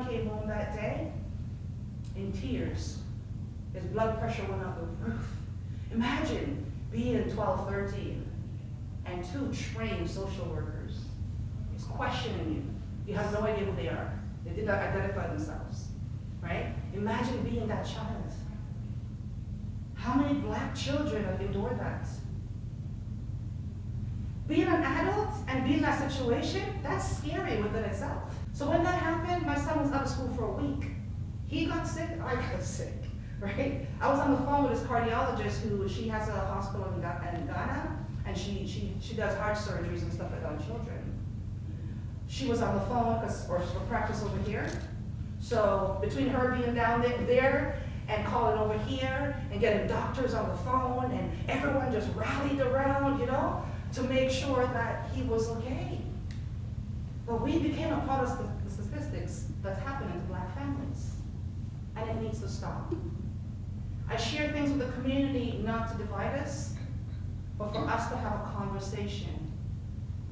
came home that day in tears. His blood pressure went out the roof. Imagine being 12, 13, and two trained social workers is questioning you. You have no idea who they are. They did not identify themselves, right? Imagine being that child. How many black children have endured that? Being an adult and being in that situation, that's scary within itself. So when that happened, my son was out of school for a week. He got sick, I got sick, right? I was on the phone with his cardiologist she has a hospital in Ghana, and she does heart surgeries and stuff like that on children. She was on the phone for practice over here. So between her being down there and calling over here and getting doctors on the phone and everyone just rallied around, to make sure that he was okay. But we became a part of the statistics that's happening to black families. And it needs to stop. I share things with the community not to divide us, but for us to have a conversation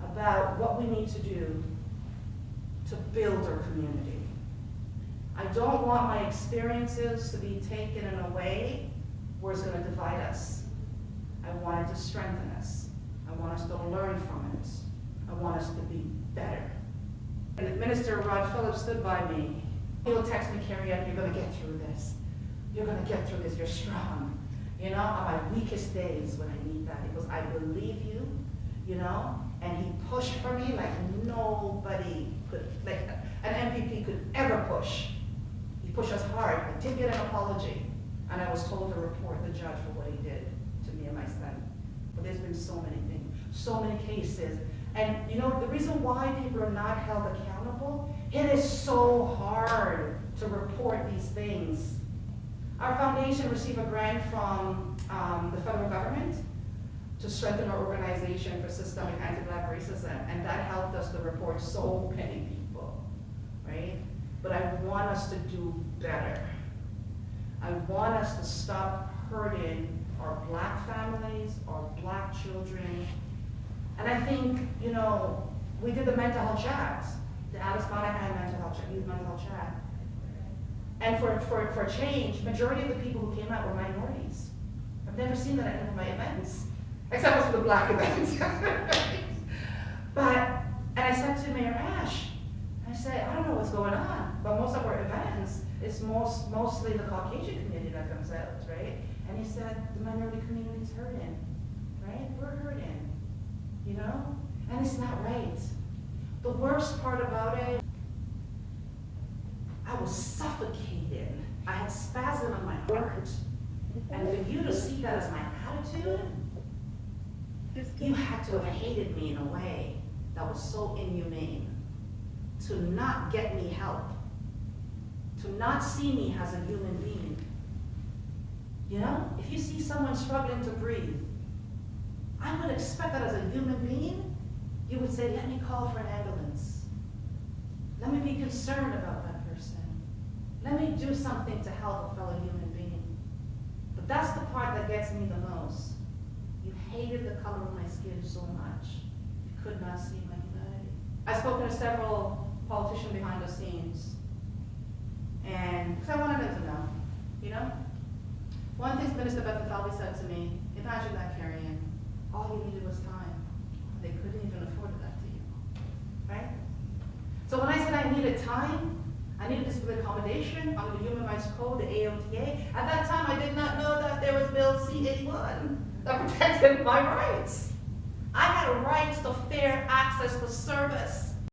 about what we need to do to build our community. I don't want my experiences to be taken in a way where it's going to divide us. I want it to strengthen us. I want us to learn from it. I want us to be better. And Minister Rod Phillips stood by me. He'll text me, Carion, you're going to get through this. You're going to get through this. You're strong. On my weakest days when I need that. He goes, I believe you, and he pushed for me like nobody could, like an MPP could ever push. He pushed us hard. I did get an apology, and I was told to report the judge for what he did to me and my son. But there's been so many things, so many cases. And the reason why people are not held accountable, it is so hard to report these things. Our foundation received a grant from the federal government to strengthen our organization for systemic anti-black racism, and that helped us to report so many people, right? But I want us to do better. I want us to stop hurting our black families, our black children. And I think, we did the mental health chat, the Alice Monahan mental health chat, youth mental health chat. And for change, majority of the people who came out were minorities. I've never seen that at any of my events, except for the black events. And I said to Mayor Ash, I said, I don't know what's going on, but most of our events, it's mostly the Caucasian community that comes out, right? And he said, the minority community is hurting, right? We're hurting, And it's not right. The worst part about it, I was suffocated. I had spasm in my heart. And for you to see that as my attitude, you had to have hated me in a way that was so inhumane. To not get me help. To not see me as a human being. If you see someone struggling to breathe, I would expect that as a human being, you would say, let me call for an ambulance. Let me be concerned about that person. Let me do something to help a fellow human being. But that's the part that gets me the most. You hated the color of my skin so much. You could not see my humanity. I've spoken to several politicians behind the scenes. And because I wanted them to know, One thing Minister Bethel said to me, imagine that, Carion. All you needed was time. They couldn't even afford that to you, right? So when I said I needed time, I needed disability accommodation under the Human Rights Code, the AOTA. At that time, I did not know that there was Bill C-81 that protected my rights. I had rights to fair access to service.